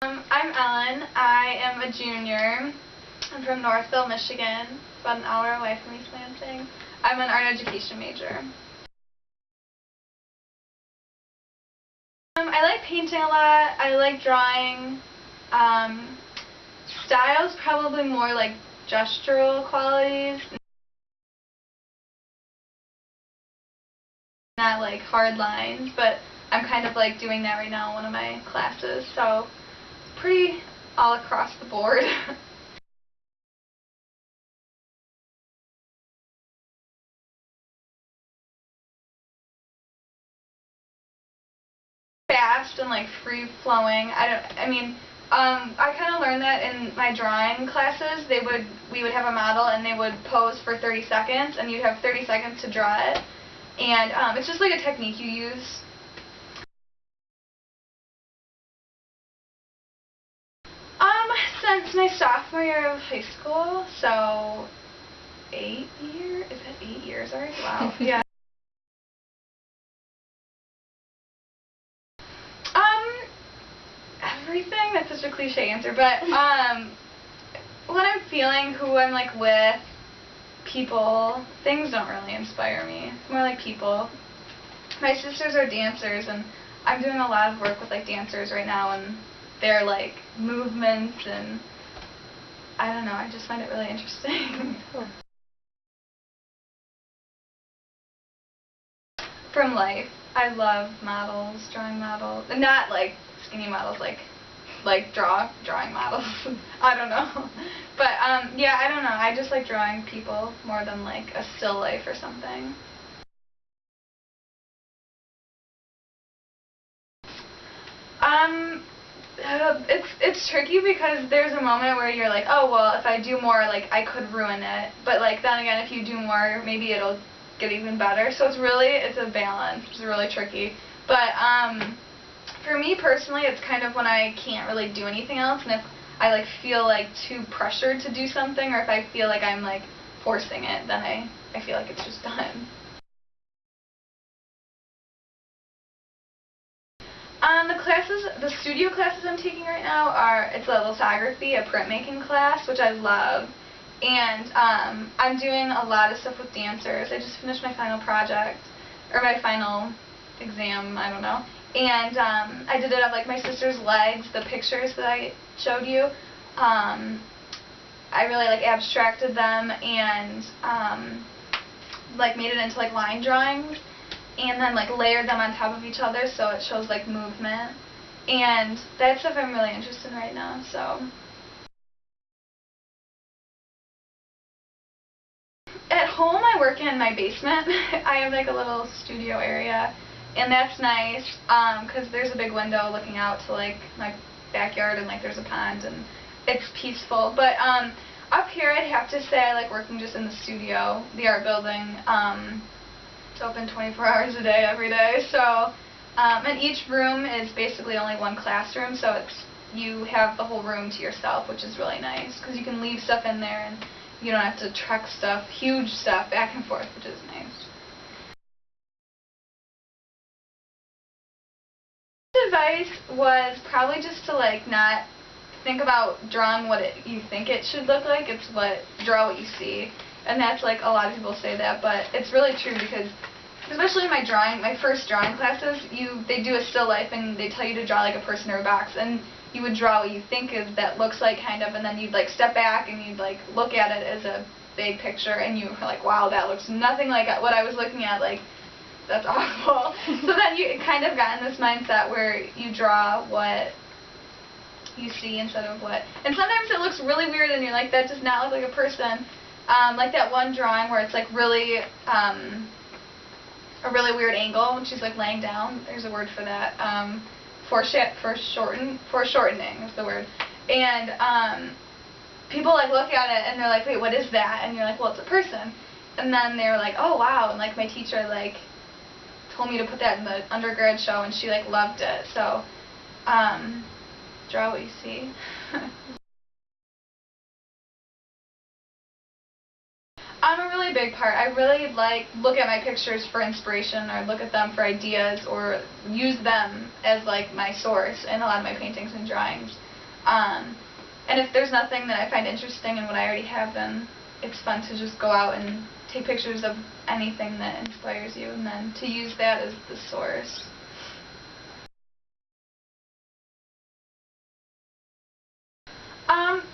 I'm Ellen. I am a junior. I'm from Northville, Michigan. It's about an hour away from East Lansing. I'm an art education major. I like painting a lot. I like drawing. Style's probably more like gestural qualities, not like hard lines, but I'm kind of like doing that right now in one of my classes, so it's pretty all across the board. Fast and like free flowing. I kind of learned that in my drawing classes. We would have a model and they would pose for 30 seconds and you'd have 30 seconds to draw it. And it's just like a technique you use. Since my sophomore year of high school, so 8 years? Is that 8 years already? Wow. Yeah. Everything? That's such a cliche answer, but when I'm feeling, who I'm like with, people, things don't really inspire me. It's more like people. My sisters are dancers, and I'm doing a lot of work with like dancers right now, and their like movements, and I don't know, I just find it really interesting. Cool. From life, I love models, drawing models, and not like skinny models, like drawing models. I don't know. But yeah, I don't know. I just like drawing people more than like a still life or something. It's tricky because there's a moment where you're like, oh well, if I do more, like I could ruin it. But like then again, if you do more, maybe it'll get even better. So it's a balance. It's really tricky. But for me personally, it's kind of when I can't really do anything else, and if I like feel like too pressured to do something, or if I feel like I'm like forcing it, then I feel like it's just done. The studio classes I'm taking right now it's a lithography, a printmaking class, which I love. And I'm doing a lot of stuff with dancers. I just finished my final project, or my final exam, I don't know. And I did it of like my sister's legs, the pictures that I showed you. I really like abstracted them and like made it into like line drawings, and then like layered them on top of each other so it shows like movement. And that's stuff I'm really interested in right now, so. At home I work in my basement. I have like a little studio area, and that's nice because there's a big window looking out to like my backyard, and like there's a pond, and it's peaceful. But up here I'd have to say I like working just in the studio, the art building. It's open 24 hours a day, every day. So, and each room is basically only one classroom, so you have the whole room to yourself, which is really nice because you can leave stuff in there and you don't have to trek stuff, huge stuff, back and forth, which is nice. Advice was probably just to like not think about drawing what you think it should look like. It's draw what you see, and that's like a lot of people say that, but it's really true because especially in my first drawing classes, they do a still life and they tell you to draw like a person or a box, and you would draw what you think that looks like kind of, and then you'd like step back and you'd like look at it as a big picture, and you were like, wow, that looks nothing like what I was looking at, like that's awful. So then you kind of got in this mindset where you draw what you see instead of what, and sometimes it looks really weird and you're like, that does not look like a person. Like that one drawing where it's like really a really weird angle when she's like laying down. There's a word for that. Foreshortening is the word. And people like look at it and they're like, wait, what is that? And you're like, well, it's a person. And then they're like, oh wow. And like my teacher like told me to put that in the undergrad show, and she like loved it. So draw what you see. A really big part. I really look at my pictures for inspiration, or look at them for ideas, or use them as like my source in a lot of my paintings and drawings. And if there's nothing that I find interesting in what I already have, then it's fun to just go out and take pictures of anything that inspires you and then to use that as the source.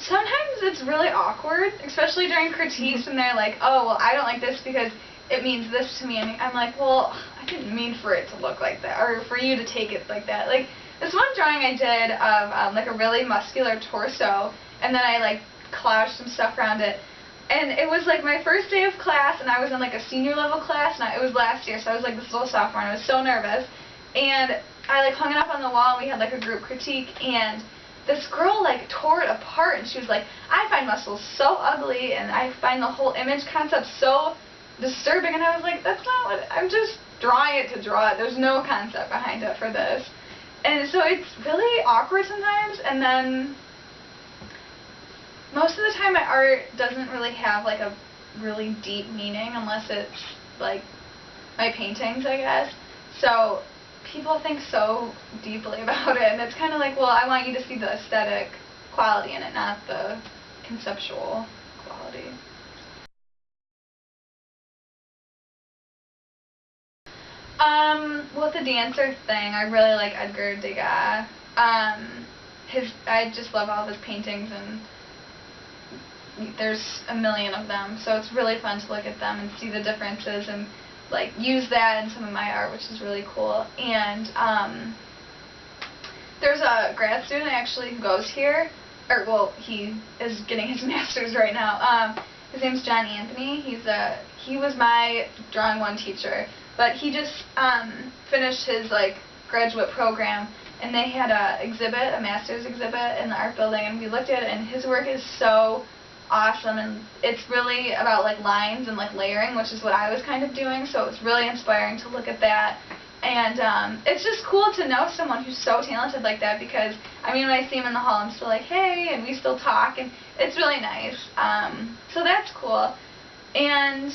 Sometimes it's really awkward, especially during critiques, and they're like, oh, well, I don't like this because it means this to me, and I'm like, well, I didn't mean for it to look like that, or for you to take it like that. Like, this one drawing I did of, like, a really muscular torso, and then I, like, collaged some stuff around it, and it was, like, my first day of class, and I was in, like, a senior level class, and it was last year, so I was, like, this little sophomore, and I was so nervous, and I, like, hung it up on the wall, and we had, like, a group critique, and this girl, like, tore it apart, and she was like, I find muscles so ugly, and I find the whole image concept so disturbing, and I was like, that's not what, I'm just drawing it to draw it, there's no concept behind it for this. And so it's really awkward sometimes, and then most of the time my art doesn't really have, like, a really deep meaning unless it's, like, my paintings, I guess. So people think so deeply about it, and it's kind of like, well, I want you to see the aesthetic quality in it, not the conceptual quality. With the dancer thing, I really like Edgar Degas. I just love all of his paintings, and there's a million of them, so it's really fun to look at them and see the differences and, like, use that in some of my art, which is really cool. And there's a grad student actually who goes here, or, well, he is getting his master's right now. His name's John Anthony. He was my drawing one teacher, but he just finished his, like, graduate program, and they had a master's exhibit in the art building, and we looked at it, and his work is so awesome, and it's really about, like, lines and, like, layering, which is what I was kind of doing, so it was really inspiring to look at that. And it's just cool to know someone who's so talented like that, because, I mean, when I see him in the hall, I'm still like, hey, and we still talk, and it's really nice. So that's cool. And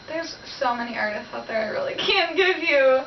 there's so many artists out there I really can't give you